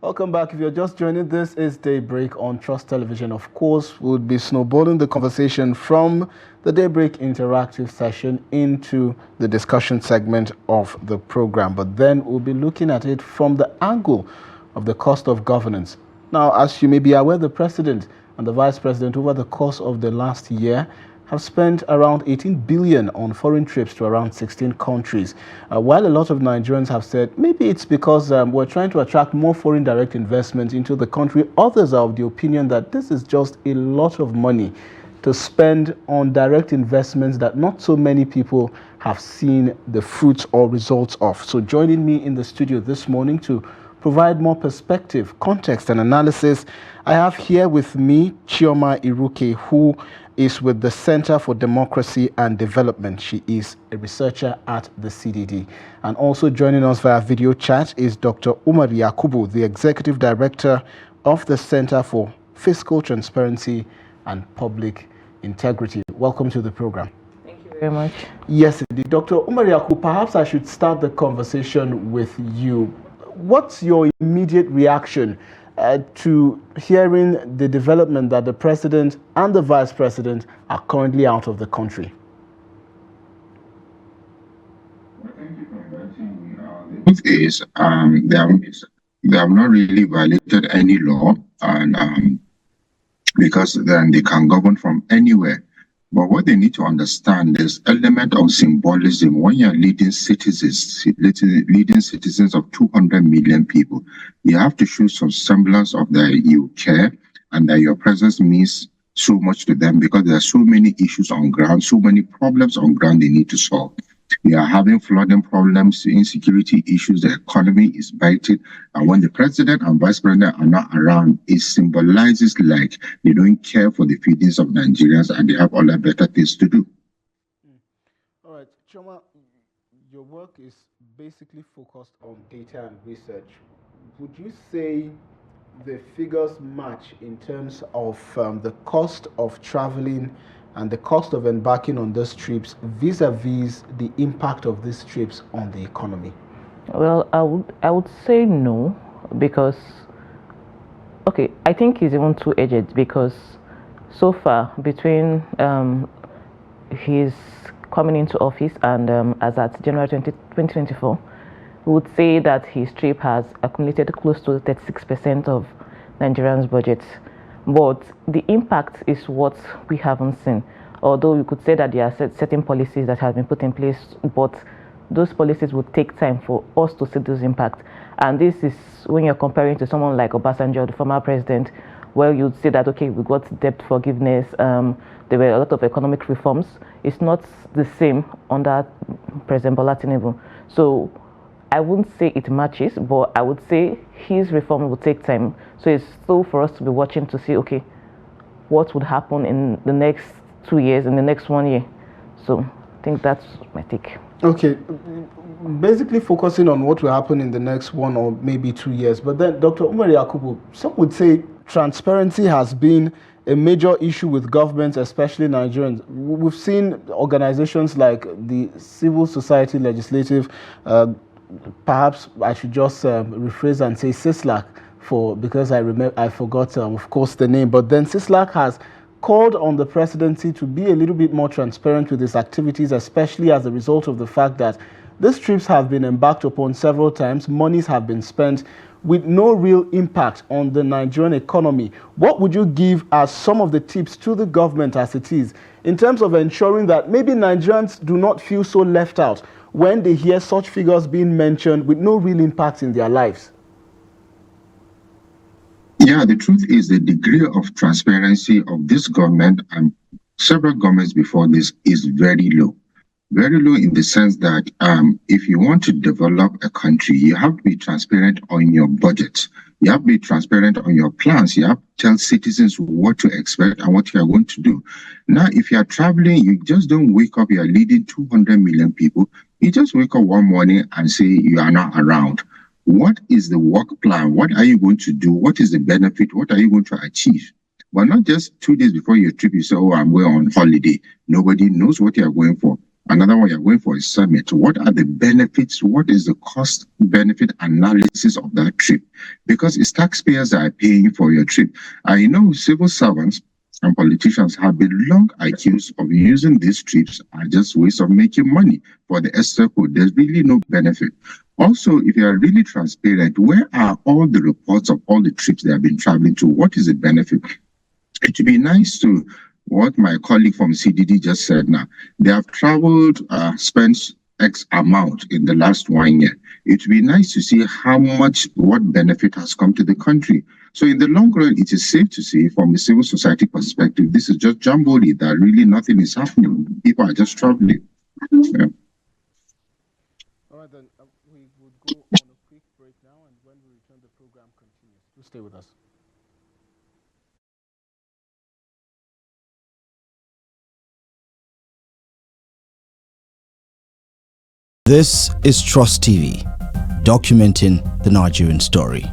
Welcome back. If you're just joining, this is Daybreak on Trust Television. Of course, we'll be snowballing the conversation from the Daybreak interactive session into the discussion segment of the program. But then we'll be looking at it from the angle of the cost of governance. Now, as you may be aware, the President and the Vice President over the course of the last year have spent around 18 billion on foreign trips to around 16 countries. While a lot of Nigerians have said maybe it's because we're trying to attract more foreign direct investment into the country, others are of the opinion that this is just a lot of money to spend on direct investments that not so many people have seen the fruits or results of. So joining me in the studio this morning to provide more perspective, context, and analysis, I have here with me Chioma Iruke, who is with the Center for Democracy and Development. She is a researcher at the CDD. And also joining us via video chat is Dr. Umar Yakubu, the Executive Director of the Center for Fiscal Transparency and Public Integrity. Welcome to the program. Thank you very much. Yes, indeed. Dr. Umar Yakubu, perhaps I should start the conversation with you. What's your immediate reaction to hearing the development that the President and the Vice President are currently out of the country? The truth is, they have not really violated any law, and because then they can govern from anywhere. But what they need to understand is element of symbolism. When you're leading citizens of 200 million people, you have to show some semblance of that you care and that your presence means so much to them, because there are so many issues on ground, so many problems on ground they need to solve. We are having flooding problems, insecurity issues, the economy is biting. And when the President and Vice President are not around, it symbolizes like they don't care for the feelings of Nigerians and they have all the better things to do. All right, Chioma, your work is basically focused on data and research. Would you say the figures match in terms of the cost of traveling and the cost of embarking on these trips vis-a-vis the impact of these trips on the economy? Well, I would say no, because I think it's even two-edged, because so far between his coming into office and as at January 2024, we would say that his trip has accumulated close to 36% of Nigerians' budgets. But the impact is what we haven't seen. Although we could say that there are certain policies that have been put in place, but those policies would take time for us to see those impacts. And this is when you're comparing to someone like Obasanjo, the former president, where you'd say that, okay, we got debt forgiveness, there were a lot of economic reforms. It's not the same under President Bola Tinubu. So I wouldn't say it matches, but I would say his reform will take time. So it's still for us to be watching to see, okay, what would happen in the next 2 years, in the next 1 year. So I think that's my take. Okay, basically focusing on what will happen in the next 1 or maybe 2 years. But then, Dr. Umar Yakubu, some would say transparency has been a major issue with governments, especially Nigerians. We've seen organizations like the Civil Society Legislative, perhaps I should just rephrase and say CISLAC, because I forgot, of course, the name. But then CISLAC has called on the presidency to be a little bit more transparent with its activities, especially as a result of the fact that these trips have been embarked upon several times, monies have been spent with no real impact on the Nigerian economy. What would you give as some of the tips to the government as it is, in terms of ensuring that maybe Nigerians do not feel so left out when they hear such figures being mentioned with no real impact in their lives? Yeah, the truth is the degree of transparency of this government and several governments before this is very low. Very low in the sense that if you want to develop a country, you have to be transparent on your budget. You have to be transparent on your plans. You have to tell citizens what to expect and what you are going to do. Now, if you are traveling, you just don't wake up, you are leading 200 million people. You just wake up one morning and say you are not around. What is the work plan? What are you going to do? What is the benefit? What are you going to achieve? But not just 2 days before your trip, you say, oh, I'm going on holiday. Nobody knows what you are going for. Another one, you're going for a summit. What are the benefits? What is the cost benefit analysis of that trip? Because it's taxpayers that are paying for your trip. I know civil servants and politicians have been long accused of using these trips as just ways of making money for the extra code. There's really no benefit. Also, if you are really transparent, where are all the reports of all the trips they have been traveling to? What is the benefit? It would be nice to what my colleague from CDD just said now. They have traveled, spent X amount in the last 1 year. It would be nice to see how much, what benefit has come to the country. So in the long run, it is safe to say from a civil society perspective, this is just jamboree, that really nothing is happening. People are just traveling. Yeah. All right, then we would go on a quick break now, and when we return, the program continues. Do stay with us. This is Trust TV, documenting the Nigerian story.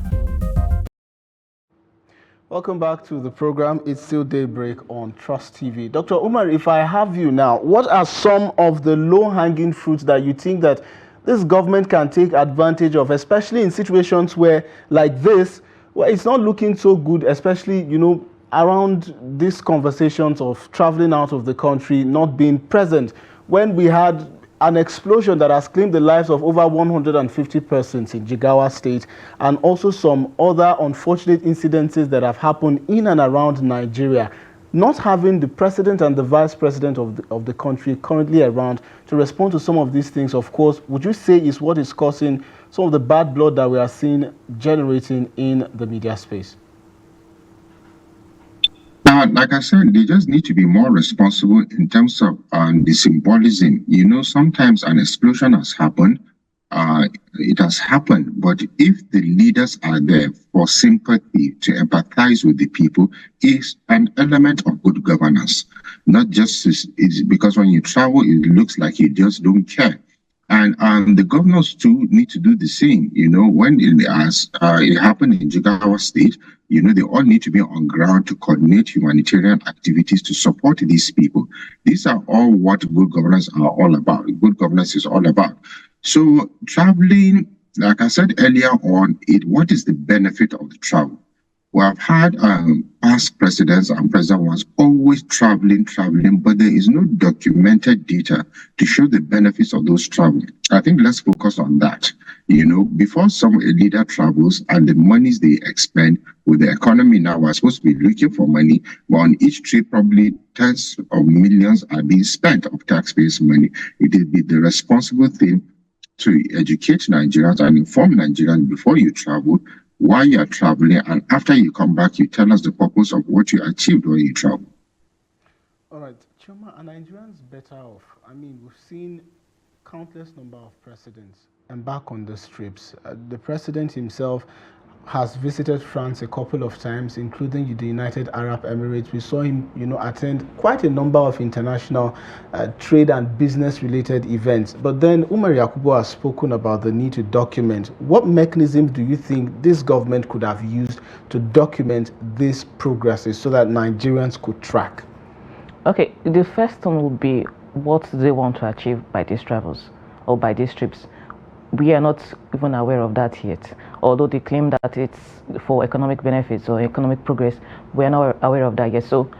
Welcome back to the program. It's still Daybreak on Trust TV. Dr. Umar, if I have you now, what are some of the low-hanging fruits that you think that this government can take advantage of, especially in situations where, like this, where it's not looking so good, especially, around these conversations of traveling out of the country, not being present, when we had an explosion that has claimed the lives of over 150 persons in Jigawa State, and also some other unfortunate incidences that have happened in and around Nigeria. Not having the president and the vice president of the country currently around to respond to some of these things, of course, would you say is what is causing some of the bad blood that we are seeing generating in the media space? Like I said, they just need to be more responsible in terms of the symbolism. Sometimes an explosion has happened. It has happened, but if the leaders are there for sympathy, to empathize with the people, is an element of good governance. Not just is because when you travel, it looks like you just don't care. And the governors too need to do the same. When it happened in Jigawa State, they all need to be on ground to coordinate humanitarian activities to support these people. These are all what good governance are all about. Good governance is all about. So traveling, like I said earlier on, what is the benefit of the travel? We have had past presidents and president was always traveling, but there is no documented data to show the benefits of those traveling. I think let's focus on that. Before a leader travels and the monies they expend with the economy now, we're supposed to be looking for money, but on each trip, probably tens of millions are being spent of taxpayers' money. It will be the responsible thing to educate Nigerians and inform Nigerians before you travel, why you are traveling, and after you come back, you tell us the purpose of what you achieved when you travel. All right, Chioma, are Nigerians better off? I mean, we've seen countless number of presidents embark on these trips. The president himself has visited France a couple of times, including the United Arab Emirates. We saw him, attend quite a number of international trade and business-related events. But then Umar Yakubu has spoken about the need to document. What mechanism do you think this government could have used to document these progresses so that Nigerians could track? Okay, the first one would be what they want to achieve by these travels or by these trips. We are not even aware of that yet. Although they claim that it's for economic benefits or economic progress, we are not aware of that yet. So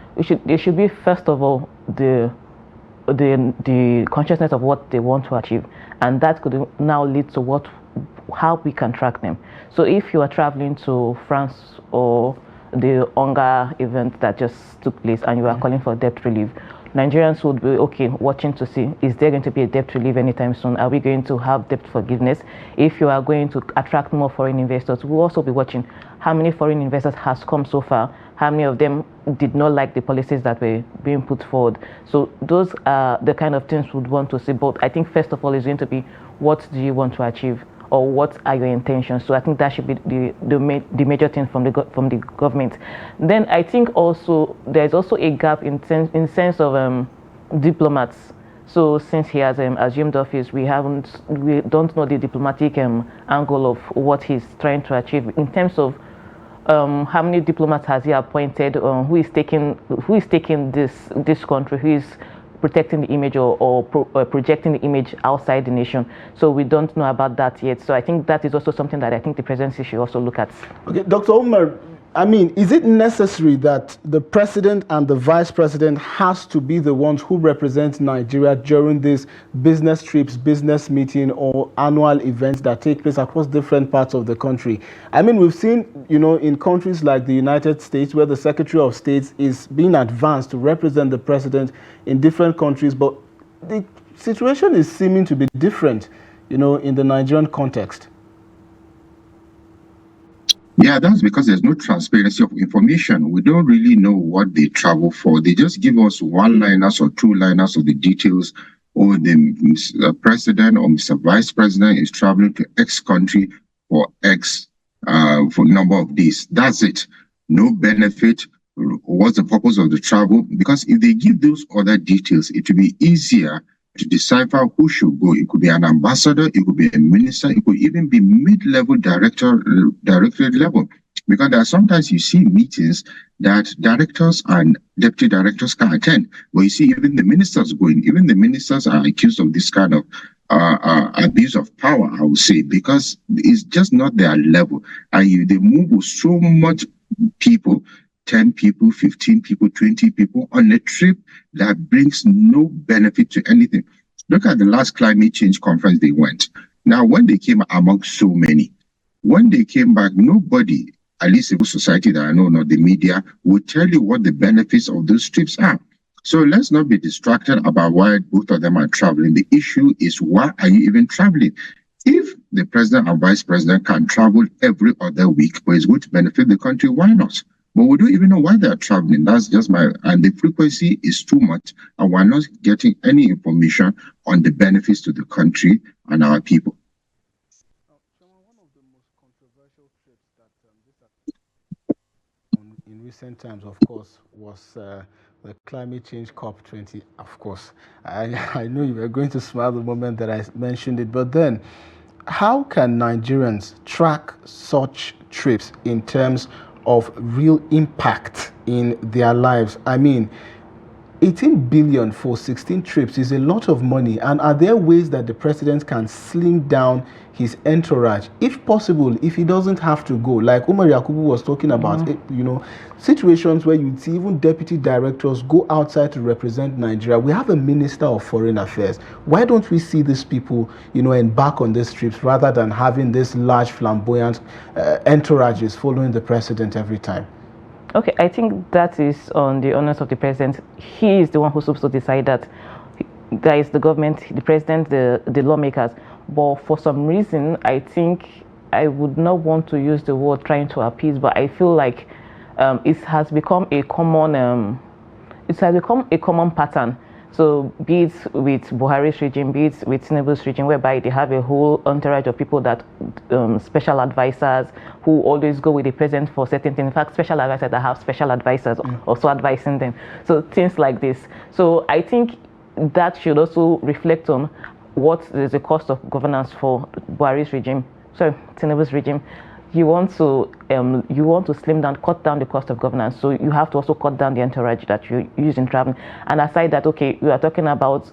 there should be, first of all, the consciousness of what they want to achieve, and that could now lead to how we can track them. So if you are traveling to France or the hunger event that just took place and you are calling for debt relief, Nigerians would be watching to see, is there going to be a debt relief anytime soon? Are we going to have debt forgiveness? If you are going to attract more foreign investors, we'll also be watching how many foreign investors has come so far, how many of them did not like the policies that were being put forward. So those are the kind of things we'd want to see. But I think first of all is going to be, what do you want to achieve? Or what are your intentions? So I think that should be the major thing from the government. Then I think also there's also a gap in sense of diplomats. So since he has assumed office, we don't know the diplomatic angle of what he's trying to achieve in terms of how many diplomats has he appointed, who is taking this country, who is protecting the image or projecting the image outside the nation. So we don't know about that yet. So I think that is also something that I think the presidency should also look at. Okay, Dr. Umar, I mean, is it necessary that the president and the vice president has to be the ones who represent Nigeria during these business trips, business meeting, or annual events that take place across different parts of the country? I mean, we've seen, in countries like the United States where the Secretary of State is being advanced to represent the president in different countries, but the situation is seeming to be different, in the Nigerian context. Yeah, that's because there's no transparency of information. We don't really know what they travel for. They just give us one-liners or two-liners of the details. Or the president or Mr. Vice President is traveling to X country for X for number of days. That's it. No benefit. What's the purpose of the travel? Because if they give those other details, it will be easier to decipher who should go. It could be an ambassador, it could be a minister, it could even be mid-level directorate level. Because there are sometimes you see meetings that directors and deputy directors can attend, but you see even the ministers going. Even the ministers are accused of this kind of abuse of power, I would say, because it's just not their level. And they move with so much people, 10 people, 15 people, 20 people on a trip that brings no benefit to anything. Look at the last climate change conference they went. Now, when they came among so many, when they came back, nobody, at least civil society that I know, not the media, would tell you what the benefits of those trips are. So let's not be distracted about why both of them are traveling. The issue is, why are you even traveling? If the president and vice president can travel every other week, but it's going to benefit the country, why not? But we don't even know why they're traveling. That's just and the frequency is too much, and we're not getting any information on the benefits to the country and our people. One of the most controversial trips that in recent times, of course, was the climate change COP20. Of course, I know you were going to smile the moment that I mentioned it, but then, how can Nigerians track such trips in terms of real impact in their lives? I mean, 18 billion for 16 trips is a lot of money. And are there ways that the president can slim down his entourage, if possible, if he doesn't have to go? Like Umar Yakubu was talking about, situations where you see even deputy directors go outside to represent Nigeria. We have a minister of foreign affairs. Why don't we see these people, embark on these trips rather than having this large flamboyant entourages following the president every time? Okay, I think that is on the onus of the president. He is the one who's supposed to decide that. That is the government, the president, the lawmakers. But for some reason, I think I would not want to use the word trying to appease, but I feel like it has become a common pattern. So be it with Buhari's regime, be it with Tinubu's regime, whereby they have a whole entourage of people that special advisors who always go with the president for certain things. In fact, special advisors that have special advisors also advising them. So things like this. So I think that should also reflect on what is the cost of governance for Buhari's regime. Sorry, Tinubu's regime. You want to slim down, cut down the cost of governance. So you have to also cut down the entourage that you use in traveling. And aside that, okay, we are talking about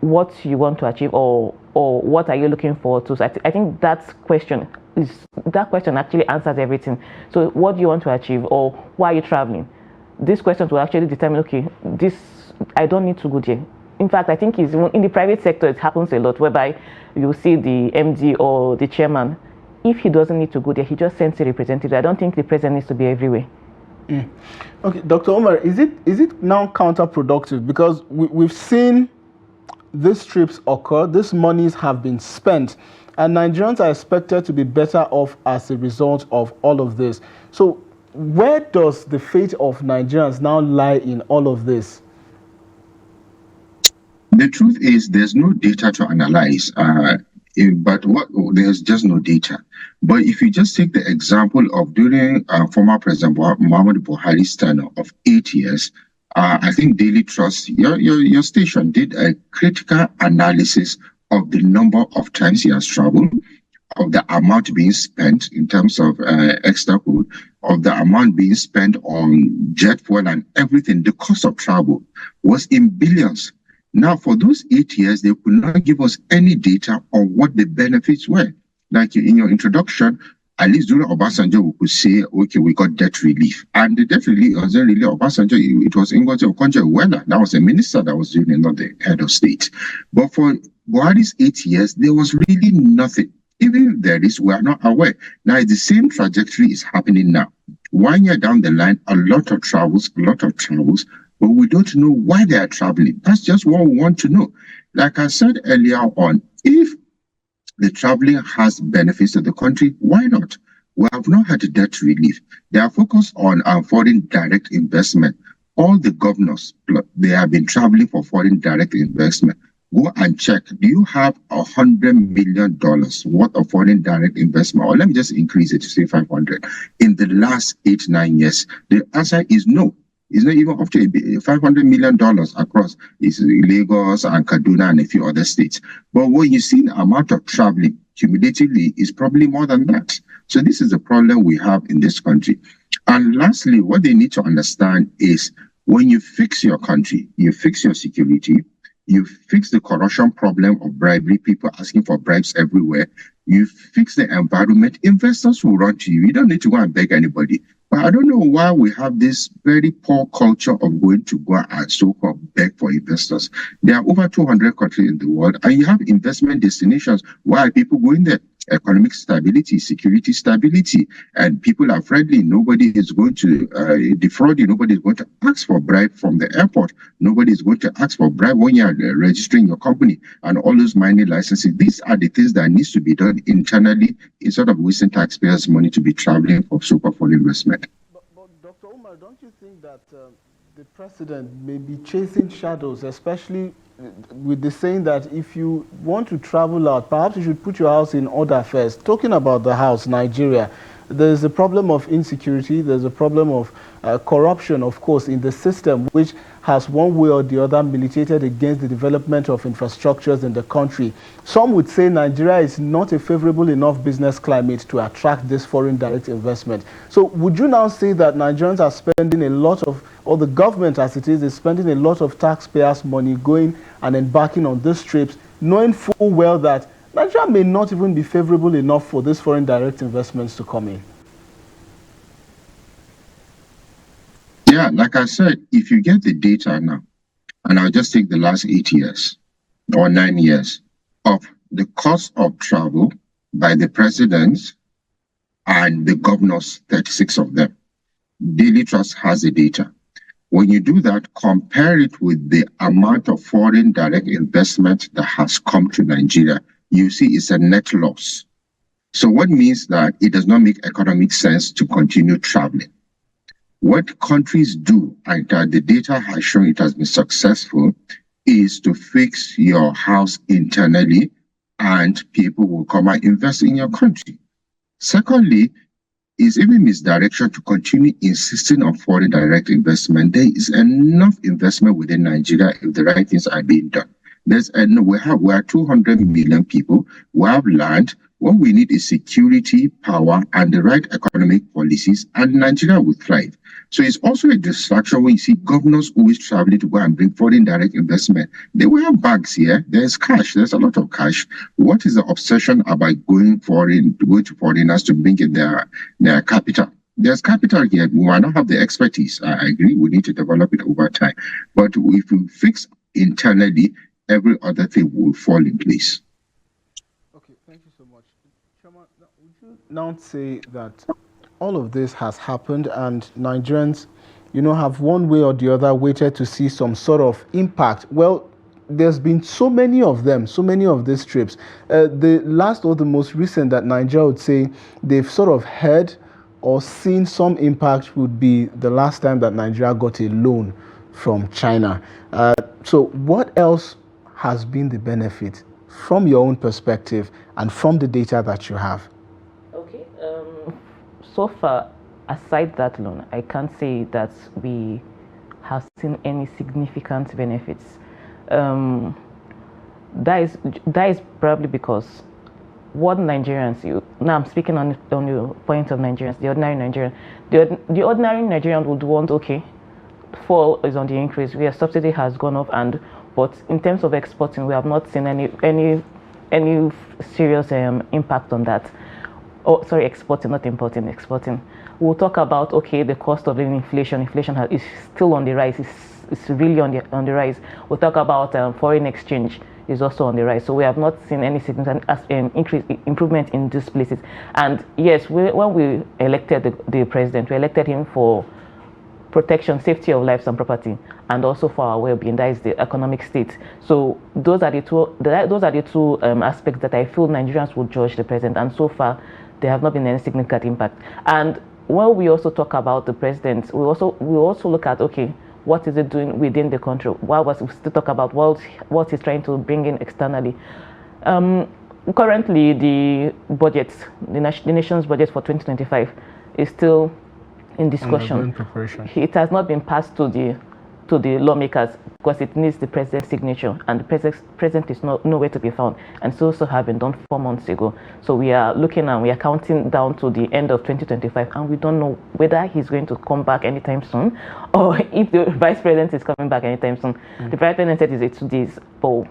what you want to achieve or what are you looking forward to. So I think that question actually answers everything. So what do you want to achieve, or why are you traveling? These questions will actually determine, okay, I don't need to go there. In fact, I think in the private sector, it happens a lot, whereby you see the MD or the chairman. If he doesn't need to go there, he just sends a representative. I don't think the president needs to be everywhere. Okay, Dr. Umar, is it now counterproductive? Because we've seen these trips occur, these monies have been spent, and Nigerians are expected to be better off as a result of all of this. So where does the fate of Nigerians now lie in all of this? The truth is, there's no data to analyze. There's just no data. But if you just take the example of during former President Muhammadu Buhari's tenure of 8 years, I think Daily Trust, your station, did a critical analysis of the number of times he has traveled, of the amount being spent in terms of extra food, of the amount being spent on jet fuel and everything, the cost of travel was in billions. Now, for those 8 years, they could not give us any data on what the benefits were. Like in your introduction, at least during Obasanjo, we could say, okay, we got debt relief. And the debt relief wasn't really Obasanjo, it was Ngozi Okonjo-Iweala. That was a minister that was doing it, not the head of state. But for Buhari's 8 years, there was really nothing. Even if there is, we are not aware. Now, the same trajectory is happening now. 1 year down the line, a lot of travels, but we don't know why they are traveling. That's just what we want to know. Like I said earlier on, if the traveling has benefits to the country, why not? We have not had debt relief. They are focused on foreign direct investment. All the governors, they have been traveling for foreign direct investment. Go and check. Do you have $100 million worth of foreign direct investment? Or let me just increase it to say 500 in the last 8-9 years. The answer is no. It's not even up to $500 million across Lagos and Kaduna and a few other states. But when you see the amount of traveling cumulatively, is probably more than that. So this is a problem we have in this country. And lastly, what they need to understand is when you fix your country, you fix your security, you fix the corruption problem of bribery, people asking for bribes everywhere, you fix the environment, investors will run to you. You don't need to go and beg anybody. But I don't know why we have this very poor culture of going to go and so-called beg for investors. There are over 200 countries in the world, and you have investment destinations. Why are people going there? Economic stability, security stability, and people are friendly. Nobody is going to defraud you. Nobody is going to ask for bribe from the airport. Nobody is going to ask for bribe when you are registering your company and all those mining licenses. These are the things that needs to be done internally instead of wasting taxpayers' money to be traveling for super foreign investment. But Dr. Umar, don't you think that the president may be chasing shadows, especially with the saying that if you want to travel out, perhaps you should put your house in order first? Talking about the house, Nigeria, there's a problem of insecurity, there's a problem of corruption, of course, in the system, which has one way or the other militated against the development of infrastructures in the country. Some would say Nigeria is not a favorable enough business climate to attract this foreign direct investment. So would you now say that Nigerians are spending a lot of, or the government as it is spending a lot of taxpayers' money going and embarking on these trips, knowing full well that Nigeria may not even be favorable enough for these foreign direct investments to come in? Yeah, like I said, if you get the data now, and I'll just take the last 8 years or 9 years of the cost of travel by the presidents and the governors, 36 of them. Daily Trust has the data. When you do that, compare it with the amount of foreign direct investment that has come to Nigeria, you see it's a net loss. So what means that it does not make economic sense to continue traveling. What countries do, and the data has shown it has been successful, is to fix your house internally and people will come and invest in your country. Secondly, is even misdirection to continue insisting on foreign direct investment. There is enough investment within Nigeria if the right things are being done. We are 200 million people. We have land. What we need is security, power, and the right economic policies, and Nigeria will thrive. So it's also a distraction when you see governors always traveling to go and bring foreign direct investment. They will have bags here. There's cash. There's a lot of cash. What is the obsession about going to foreigners to bring in their capital? There's capital here. We might not have the expertise. I agree. We need to develop it over time. But if we fix internally, every other thing will fall in place. Okay, thank you so much. Chioma, would you now say that all of this has happened and Nigerians, have one way or the other waited to see some sort of impact? Well, there's been so many of them, so many of these trips. The last or the most recent that Nigeria would say they've sort of heard or seen some impact would be the last time that Nigeria got a loan from China. So what else has been the benefit from your own perspective and from the data that you have? Okay. So far, aside that loan, I can't say that we have seen any significant benefits. That is probably because what Nigerians, now I'm speaking on the point of Nigerians, the ordinary Nigerian, the ordinary Nigerian would want, okay, fuel is on the increase, where subsidy has gone up, but in terms of exporting, we have not seen any serious impact on that. Oh, sorry, exporting, not importing, exporting. We'll talk about, okay, the cost of living, inflation. Inflation is still on the rise. It's really on the rise. We'll talk about foreign exchange is also on the rise. So we have not seen any significant improvement in these places. And yes, when we elected the president, we elected him for protection, safety of lives and property, and also for our well-being. That is the economic state. So those are the two aspects that I feel Nigerians will judge the president. And so far, there have not been any significant impact. And when we also talk about the president, we also look at, okay, what is it doing within the country? We still talk about what he's trying to bring in externally. Currently, the nation's budget for 2025 is still in discussion. It has not been passed to the lawmakers because it needs the president's signature, and the president is nowhere to be found, and so have been done 4 months ago. So we are looking and we are counting down to the end of 2025, and we don't know whether he's going to come back anytime soon, or if the vice president is coming back anytime soon. The vice president said it's 2 days, but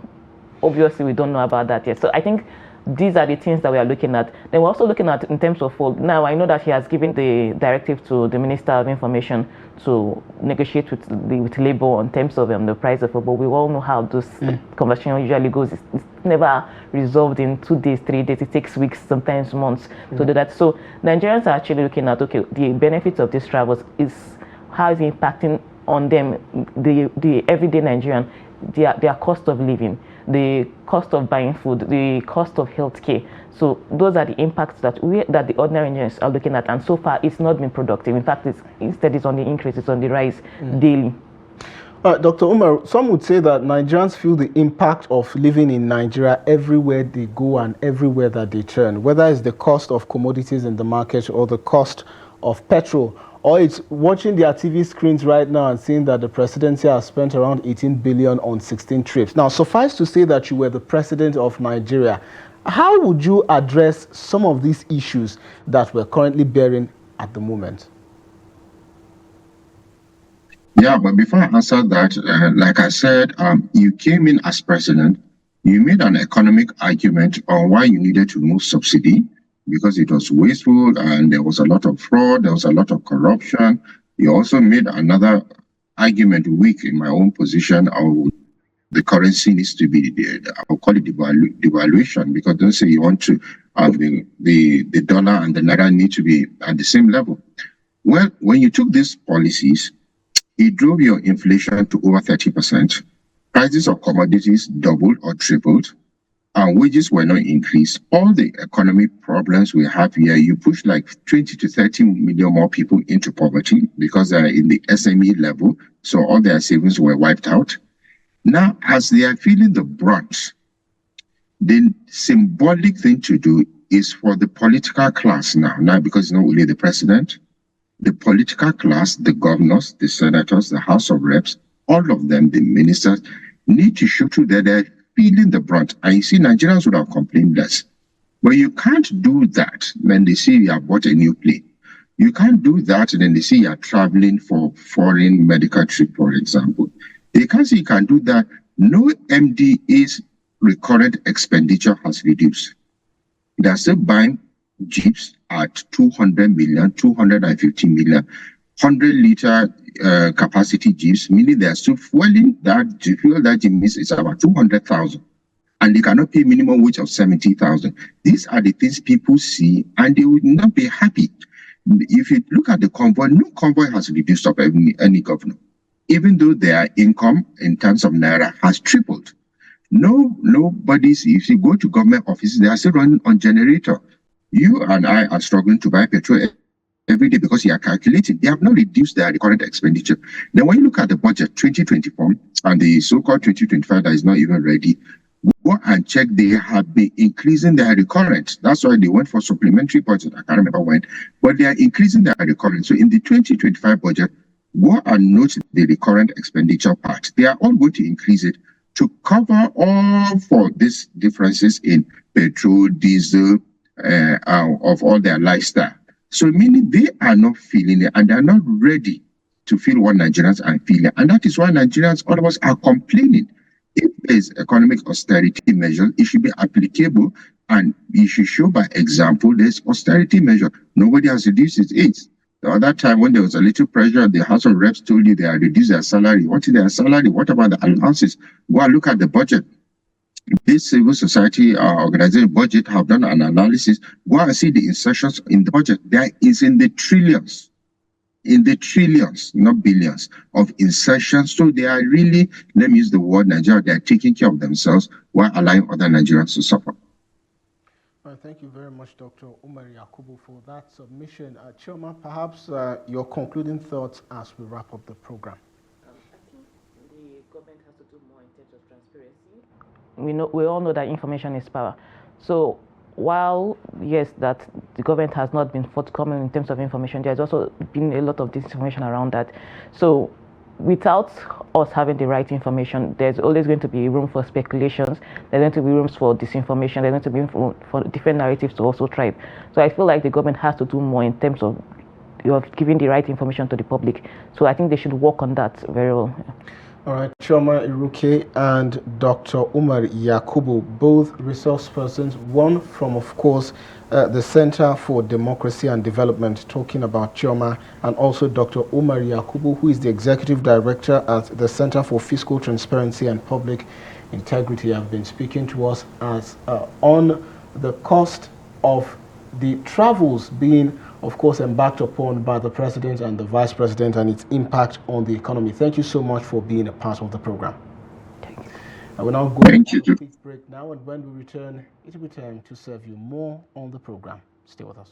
obviously we don't know about that yet. So I think these are the things that we are looking at. Then we're also looking at in terms of food. Now I know that he has given the directive to the Minister of Information to negotiate with Labour on terms of the price of food, but we all know how this conversation usually goes. It's never resolved in 2 days, 3 days. It takes weeks, sometimes months to do that. So Nigerians are actually looking at, okay, the benefits of these travels is how is it impacting on them, the everyday Nigerian, their cost of living, the cost of buying food, the cost of healthcare. So those are the impacts that the ordinary Nigerians are looking at, and so far it's not been productive. In fact, it's on the increase, it's on the rise daily. Dr. Umar, some would say that Nigerians feel the impact of living in Nigeria everywhere they go and everywhere that they turn, whether it's the cost of commodities in the market or the cost of petrol, or it's watching their TV screens right now and seeing that the presidency has spent around 18 billion on 16 trips. Now, suffice to say that you were the president of Nigeria. How would you address some of these issues that we're currently bearing at the moment? Yeah, but before I answer that, like I said, you came in as president. You made an economic argument on why you needed to remove subsidy, because it was wasteful and there was a lot of fraud, there was a lot of corruption. You also made another argument weak in my own position of the currency needs to be, I'll call it devaluation, because don't say you want to have the dollar and the naira need to be at the same level. Well, when you took these policies, it drove your inflation to over 30%. Prices of commodities doubled or tripled. And wages were not increased. All the economic problems we have here, you push like 20 to 30 million more people into poverty because they're in the SME level. So all their savings were wiped out. Now, as they are feeling the brunt, the symbolic thing to do is for the political class now because it's not only the president, the political class, the governors, the senators, the House of Reps, all of them, the ministers, need to show to that they're feeling the brunt. And you see, Nigerians would have complained less. But you can't do that when they see you have bought a new plane. You can't do that and then they see you are traveling for foreign medical trip, for example. They can't say you can do that. No MDA's recurrent expenditure has reduced. They are still buying jeeps at 200 million, 250 million, 100-liter capacity jeeps, meaning they are still fueling that fuel that jeep is about 200,000. And they cannot pay minimum wage of 70,000. These are the things people see and they would not be happy. If you look at the convoy, no convoy has reduced up any governor, even though their income in terms of naira has tripled. Nobody's, if you go to government offices, they are still running on generator. You and I are struggling to buy petrol every day because you are calculating. They have not reduced their current expenditure. Then when you look at the budget 2024 and the so-called 2025 that is not even ready, go and check, they have been increasing their recurrent. That's why they went for supplementary budget. I can't remember when, but they are increasing their recurrent. So in the 2025 budget, go and note the recurrent expenditure part. They are all going to increase it to cover all for these differences in petrol, diesel, of all their lifestyle. So meaning they are not feeling it and they are not ready to feel what Nigerians are feeling. And that is why Nigerians, all of us, are complaining. If there is economic austerity measure, it should be applicable and you should show by example there's austerity measure. Nobody has reduced its aids. The other time when there was a little pressure, the House of Reps told you they had reduced their salary. What is their salary? What about the allowances? Go and look at the budget. This civil society organization budget have done an analysis. Go and see the insertions in the budget. There is in the trillions, not billions, of insertions. So they are really, let me use the word Nigeria, they are taking care of themselves while allowing other Nigerians to suffer. Thank you very much, Dr. Umar Yakubu, for that submission. Chioma, perhaps your concluding thoughts as we wrap up the program. I think the government has to do more in terms of transparency. We all know that information is power. So while, yes, that the government has not been forthcoming in terms of information, there's also been a lot of disinformation around that. So without us having the right information, there's always going to be room for speculations, there's going to be rooms for disinformation, there's going to be room for different narratives to also thrive. So I feel like the government has to do more in terms of giving the right information to the public. So I think they should work on that very well. All right, Chioma, Iruke, and Dr. Umar Yakubu, both resource persons, one from, of course, the Center for Democracy and Development, talking about Chioma, and also Dr. Umar Yakubu, who is the Executive Director at the Center for Fiscal Transparency and Public Integrity, have been speaking to us as on the cost of the travels being, of course, embarked upon by the President and the Vice President and its impact on the economy. Thank you so much for being a part of the program. Thank you. I will now go Thank you. to a quick break now, and when we return, it will be time to serve you more on the program. Stay with us.